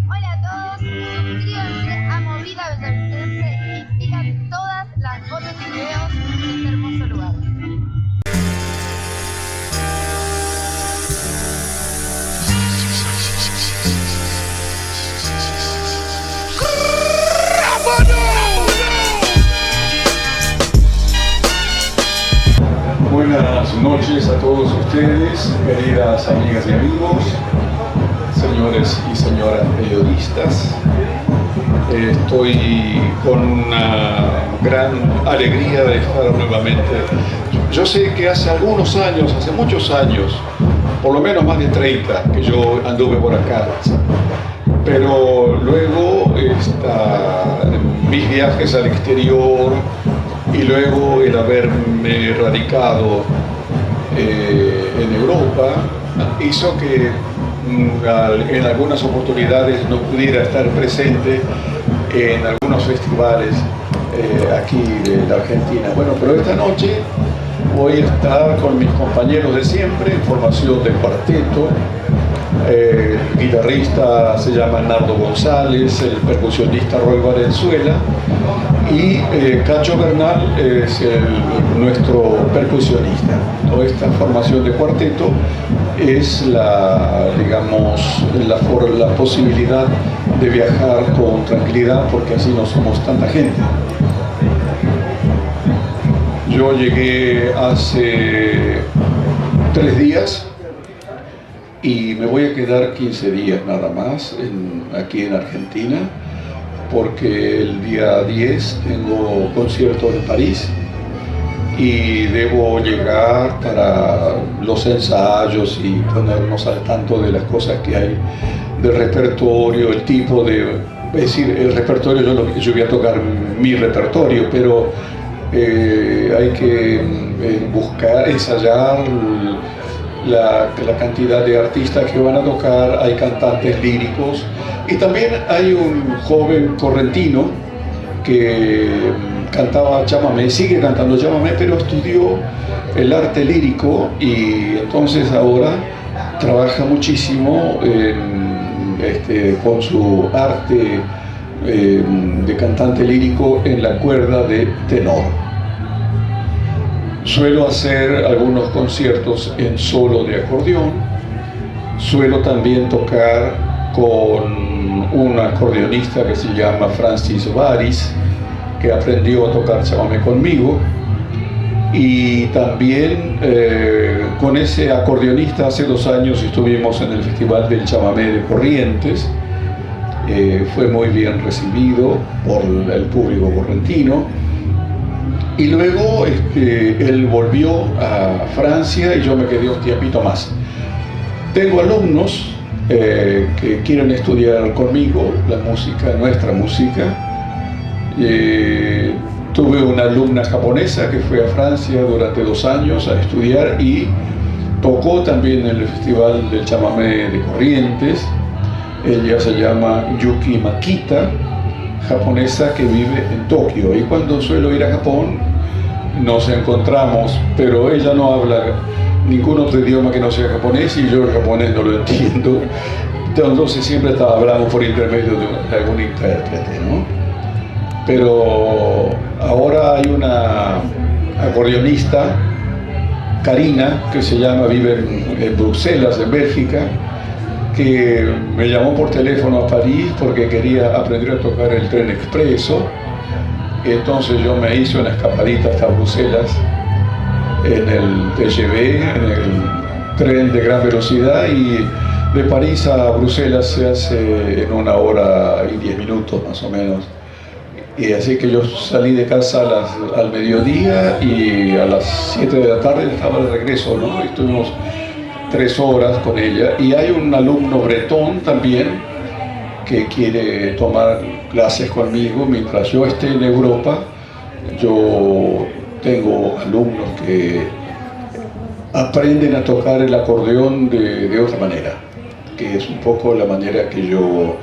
Hola a todos, suscríbanse a Movida Villavicense y sigan todas las fotos y videos de este hermoso lugar. Buenas noches a todos ustedes, queridas amigas y amigos, señores y señoras periodistas. Estoy con una gran alegría de estar nuevamente. Yo sé que hace algunos años, hace muchos años, por lo menos más de 30, que yo anduve por acá. Pero luego mis viajes al exterior y luego el haberme radicado en Europa hizo que en algunas oportunidades no pudiera estar presente en algunos festivales aquí de la Argentina. Bueno, pero esta noche voy a estar con mis compañeros de siempre en formación de cuarteto. El guitarrista se llama Nardo González, el percusionista Roy Valenzuela y Cacho Bernal es nuestro percusionista. Toda esta formación de cuarteto es la posibilidad de viajar con tranquilidad, porque así no somos tanta gente. Yo llegué hace 3 días y me voy a quedar 15 días nada más aquí en Argentina, porque el día 10 tengo concierto en París y debo llegar para los ensayos y ponernos al tanto de las cosas que hay del repertorio, el tipo de... Es decir, el repertorio, yo voy a tocar mi repertorio, pero hay que buscar, ensayar la cantidad de artistas que van a tocar. Hay cantantes líricos y también hay un joven correntino que cantaba chamamé, sigue cantando chamamé, pero estudió el arte lírico y entonces ahora trabaja muchísimo con su arte de cantante lírico en la cuerda de tenor. Suelo hacer algunos conciertos en solo de acordeón. Suelo también tocar con un acordeonista que se llama Francis Varis, que aprendió a tocar chamamé conmigo. Y también con ese acordeonista hace 2 años estuvimos en el Festival del Chamamé de Corrientes. Fue muy bien recibido por el público correntino. Y luego él volvió a Francia y yo me quedé un tiempito más. Tengo alumnos que quieren estudiar conmigo la música, nuestra música. Tuve una alumna japonesa que fue a Francia durante 2 años a estudiar y tocó también en el Festival del Chamamé de Corrientes. Ella se llama Yuki Makita, japonesa que vive en Tokio, y cuando suelo ir a Japón nos encontramos, pero ella no habla ningún otro idioma que no sea japonés y yo el japonés no lo entiendo, entonces siempre hablamos por intermedio de algún intérprete, ¿no? Pero ahora hay una acordeonista, Karina, que vive en Bruselas, en Bélgica, que me llamó por teléfono a París porque quería aprender a tocar el tren expreso. Entonces yo me hice una escapadita hasta Bruselas en el TGV, en el tren de gran velocidad, y de París a Bruselas se hace en 1 hora y 10 minutos más o menos. Y así que yo salí de casa al mediodía y a las 7 de la tarde estaba de regreso, ¿no? Estuvimos 3 horas con ella, y hay un alumno bretón también que quiere tomar clases conmigo mientras yo esté en Europa. Yo tengo alumnos que aprenden a tocar el acordeón de otra manera, que es un poco la manera que yo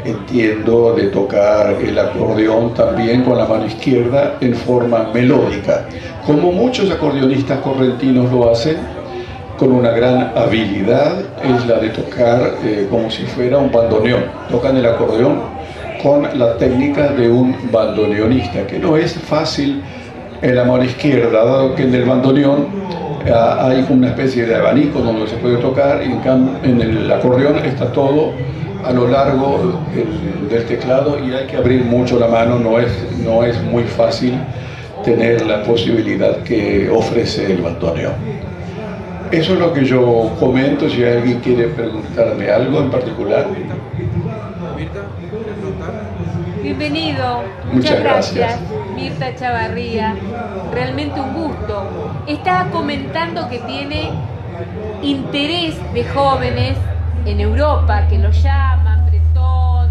entiendo de tocar el acordeón, también con la mano izquierda en forma melódica, como muchos acordeonistas correntinos lo hacen. con una gran habilidad es la de tocar como si fuera un bandoneón. Tocan el acordeón con la técnica de un bandoneonista, que no es fácil en la mano izquierda, dado que en el bandoneón hay una especie de abanico donde se puede tocar, y en el acordeón está todo a lo largo del teclado y hay que abrir mucho la mano, no es muy fácil tener la posibilidad que ofrece el bandoneón. Eso es lo que yo comento. Si alguien quiere preguntarme algo en particular. Bienvenido. Muchas gracias. Mirta Chavarría. Realmente un gusto. Estaba comentando que tiene interés de jóvenes en Europa, que lo llaman bretón,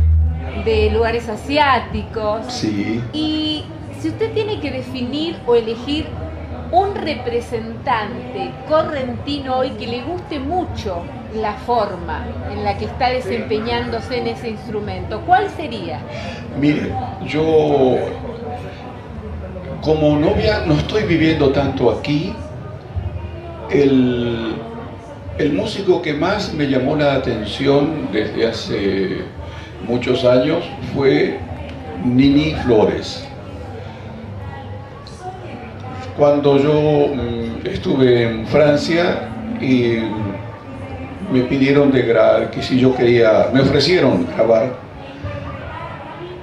de lugares asiáticos. Sí. Y si usted tiene que definir o elegir un representante correntino hoy que le guste mucho la forma en la que está desempeñándose en ese instrumento, ¿cuál sería? Mire, yo como novia no estoy viviendo tanto aquí. El músico que más me llamó la atención desde hace muchos años fue Nini Flores. Cuando yo estuve en Francia y me pidieron que si yo quería, me ofrecieron grabar.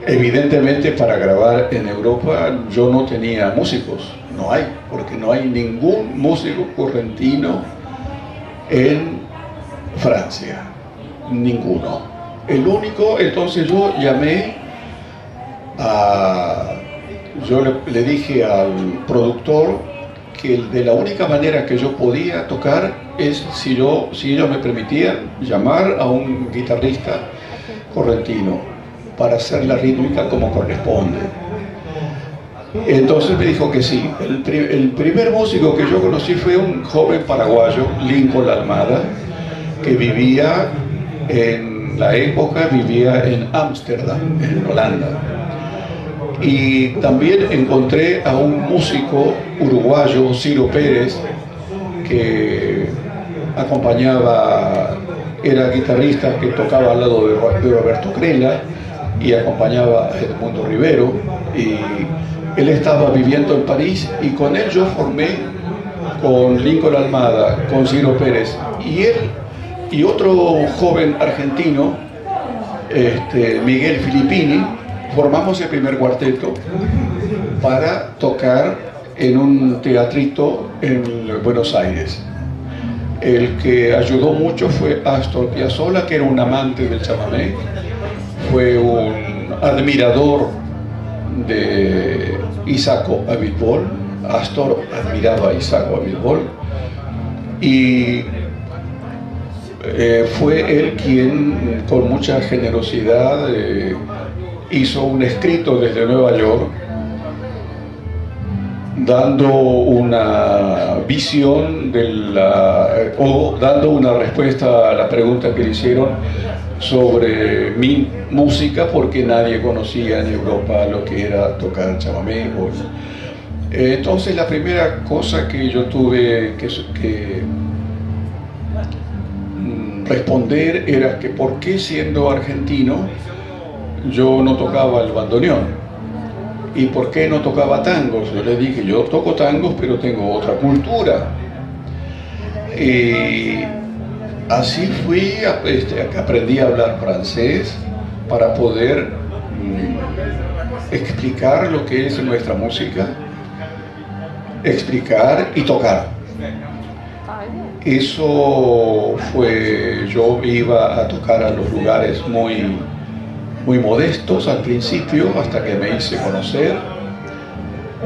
Evidentemente para grabar en Europa yo no tenía músicos, no hay, porque no hay ningún músico correntino en Francia, ninguno. El único, entonces yo llamé yo le dije al productor que de la única manera que yo podía tocar es si ellos me permitían llamar a un guitarrista correntino para hacer la rítmica como corresponde. Entonces me dijo que sí. El primer músico que yo conocí fue un joven paraguayo, Lincoln Almada, que vivía en Ámsterdam, en Holanda. Y también encontré a un músico uruguayo, Ciro Pérez, que era guitarrista que tocaba al lado de Roberto Crella y acompañaba a Edmundo Rivero. Y él estaba viviendo en París y con él yo formé, con Lincoln Almada, con Ciro Pérez y él y otro joven argentino, Miguel Filippini, formamos el primer cuarteto para tocar en un teatrito en Buenos Aires. El que ayudó mucho fue Astor Piazzolla, que era un amante del chamamé, fue un admirador de Isaco Abitbol. Astor admiraba a Isaco Abitbol y fue él quien con mucha generosidad hizo un escrito desde Nueva York dando una visión o dando una respuesta a la pregunta que le hicieron sobre mi música, porque nadie conocía en Europa lo que era tocar chamamé. Entonces la primera cosa que yo tuve que responder era que por qué, siendo argentino, yo no tocaba el bandoneón y por qué no tocaba tangos. Yo le dije, yo toco tangos pero tengo otra cultura. Y así fui, aprendí a hablar francés para poder explicar lo que es nuestra música, explicar y tocar. Eso fue, yo iba a tocar a los lugares muy modestos al principio, hasta que me hice conocer.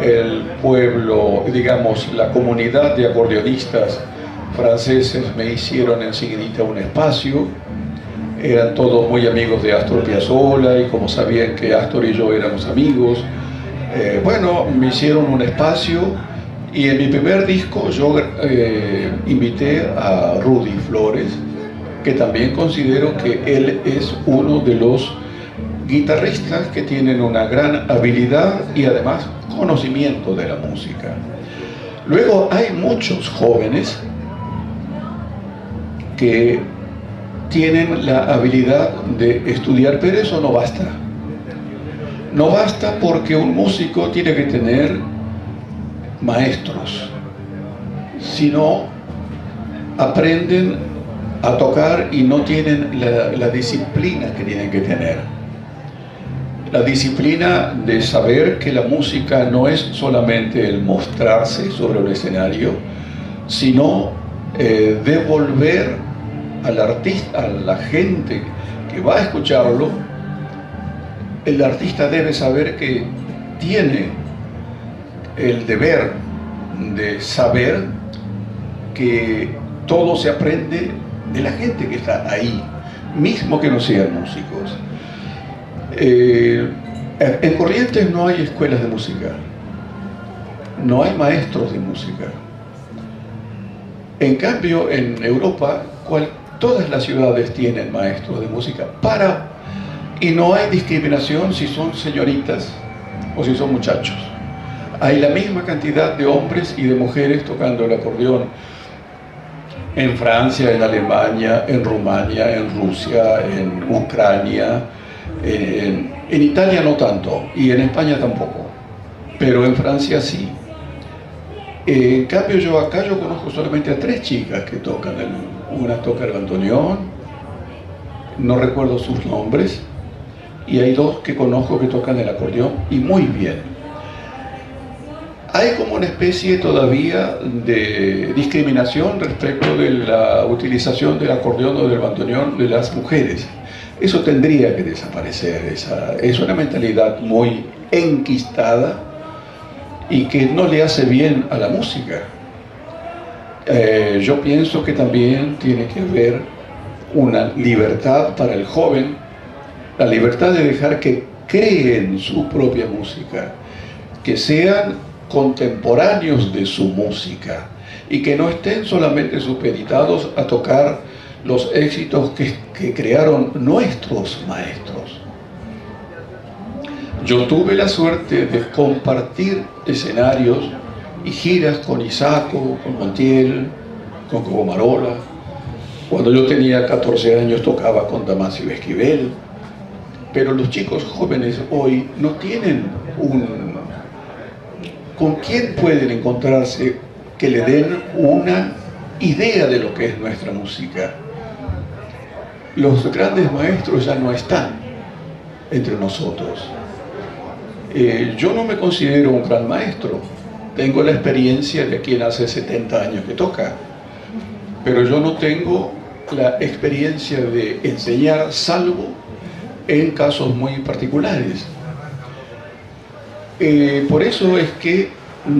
El pueblo, digamos, la comunidad de acordeonistas franceses me hicieron enseguida un espacio. Eran todos muy amigos de Astor Piazzolla y como sabían que Astor y yo éramos amigos, me hicieron un espacio. Y en mi primer disco yo invité a Rudy Flores, que también considero que él es uno de los guitarristas que tienen una gran habilidad y además conocimiento de la música. Luego hay muchos jóvenes que tienen la habilidad de estudiar, pero eso no basta. No basta porque un músico tiene que tener maestros, si no aprenden a tocar y no tienen la disciplina que tienen que tener. La disciplina de saber que la música no es solamente el mostrarse sobre el escenario, sino devolver al artista, a la gente que va a escucharlo. El artista debe saber que tiene el deber de saber que todo se aprende de la gente que está ahí, mismo que no sean músicos. En Corrientes no hay escuelas de música, no hay maestros de música. En cambio, en Europa, todas las ciudades tienen maestros de música y no hay discriminación si son señoritas o si son muchachos. Hay la misma cantidad de hombres y de mujeres tocando el acordeón en Francia, en Alemania, en Rumania, en Rusia, en Ucrania, en Italia no tanto, y en España tampoco, pero en Francia sí. En cambio yo conozco solamente a 3 chicas que tocan. Una toca el bandoneón, no recuerdo sus nombres, y hay 2 que conozco que tocan el acordeón y muy bien. Hay como una especie todavía de discriminación respecto de la utilización del acordeón o del bandoneón de las mujeres. Eso tendría que desaparecer. Es una mentalidad muy enquistada y que no le hace bien a la música. Yo pienso que también tiene que haber una libertad para el joven, la libertad de dejar que creen su propia música, que sean contemporáneos de su música y que no estén solamente supeditados a tocar los éxitos que crearon nuestros maestros. Yo tuve la suerte de compartir escenarios y giras con Isaco, con Montiel, con Coco Marola. Cuando yo tenía 14 años tocaba con Damasio Esquivel. Pero los chicos jóvenes hoy no tienen ¿con quién pueden encontrarse que le den una idea de lo que es nuestra música? Los grandes maestros ya no están entre nosotros. Yo no me considero un gran maestro. Tengo la experiencia de quien hace 70 años que toca, pero yo no tengo la experiencia de enseñar, salvo en casos muy particulares. Por eso es que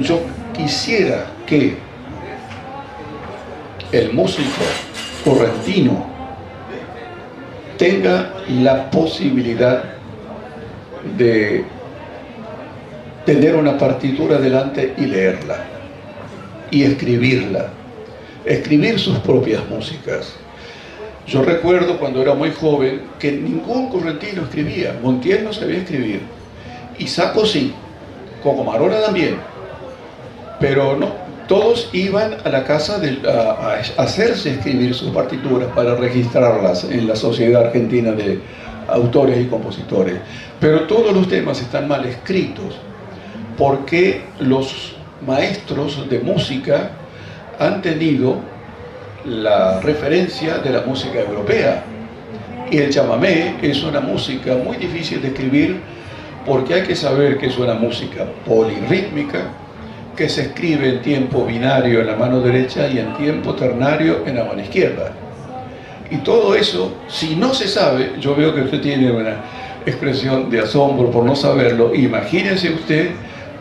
yo quisiera que el músico correntino tenga la posibilidad de tener una partitura delante y leerla y escribirla, escribir sus propias músicas. Yo recuerdo cuando era muy joven que ningún correntino escribía. Montiel no sabía escribir, Isaco sí, Coco Marola también, pero no, todos iban a la casa a hacerse escribir sus partituras para registrarlas en la Sociedad Argentina de Autores y Compositores. Pero todos los temas están mal escritos porque los maestros de música han tenido la referencia de la música europea, y el chamamé es una música muy difícil de escribir porque hay que saber que es una música polirrítmica que se escribe en tiempo binario en la mano derecha y en tiempo ternario en la mano izquierda. Y todo eso, si no se sabe, yo veo que usted tiene una expresión de asombro por no saberlo. Imagínense usted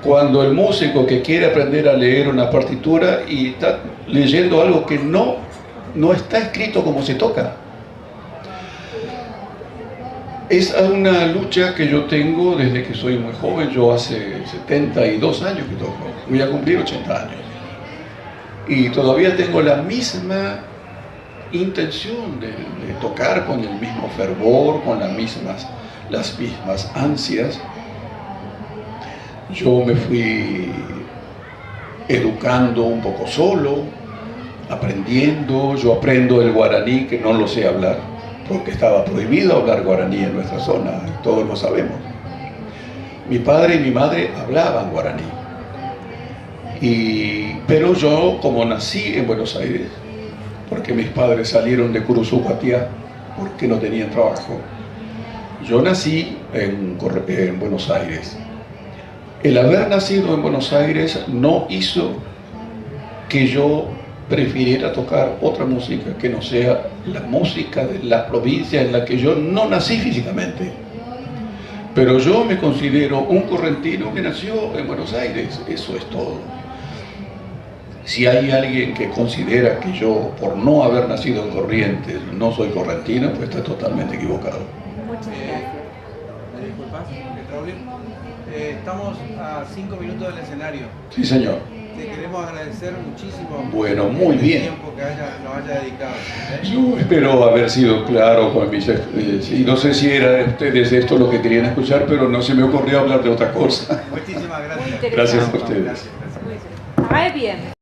cuando el músico que quiere aprender a leer una partitura y está leyendo algo que no está escrito como se toca. Es una lucha que yo tengo desde que soy muy joven. Yo hace 72 años que toco, voy a cumplir 80 años. Y todavía tengo la misma intención de tocar con el mismo fervor, con las mismas ansias. Yo me fui educando un poco solo. aprendiendo. Yo aprendo el guaraní, que no lo sé hablar, porque estaba prohibido hablar guaraní en nuestra zona, todos lo sabemos. Mi padre y mi madre hablaban guaraní. Pero yo, como nací en Buenos Aires, porque mis padres salieron de Curuzupatiá porque no tenían trabajo, yo nací en Buenos Aires. El haber nacido en Buenos Aires no hizo que yo prefiriera tocar otra música que no sea la música de la provincia en la que yo no nací físicamente. Pero yo me considero un correntino que nació en Buenos Aires, eso es todo. Si hay alguien que considera que yo, por no haber nacido en Corrientes, no soy correntino, pues está totalmente equivocado. Muchas gracias. ¿Me disculpas, Raúl? Estamos a 5 minutos del escenario. Sí, señor. Te queremos agradecer muchísimo. Bueno, muy bien. El tiempo que nos haya dedicado. Yo espero haber sido claro con mis... y no sé si era de ustedes esto lo que querían escuchar, pero no se me ocurrió hablar de otra cosa. Muchísimas gracias. Muy interesante. Gracias a ustedes. Gracias. Muy bien.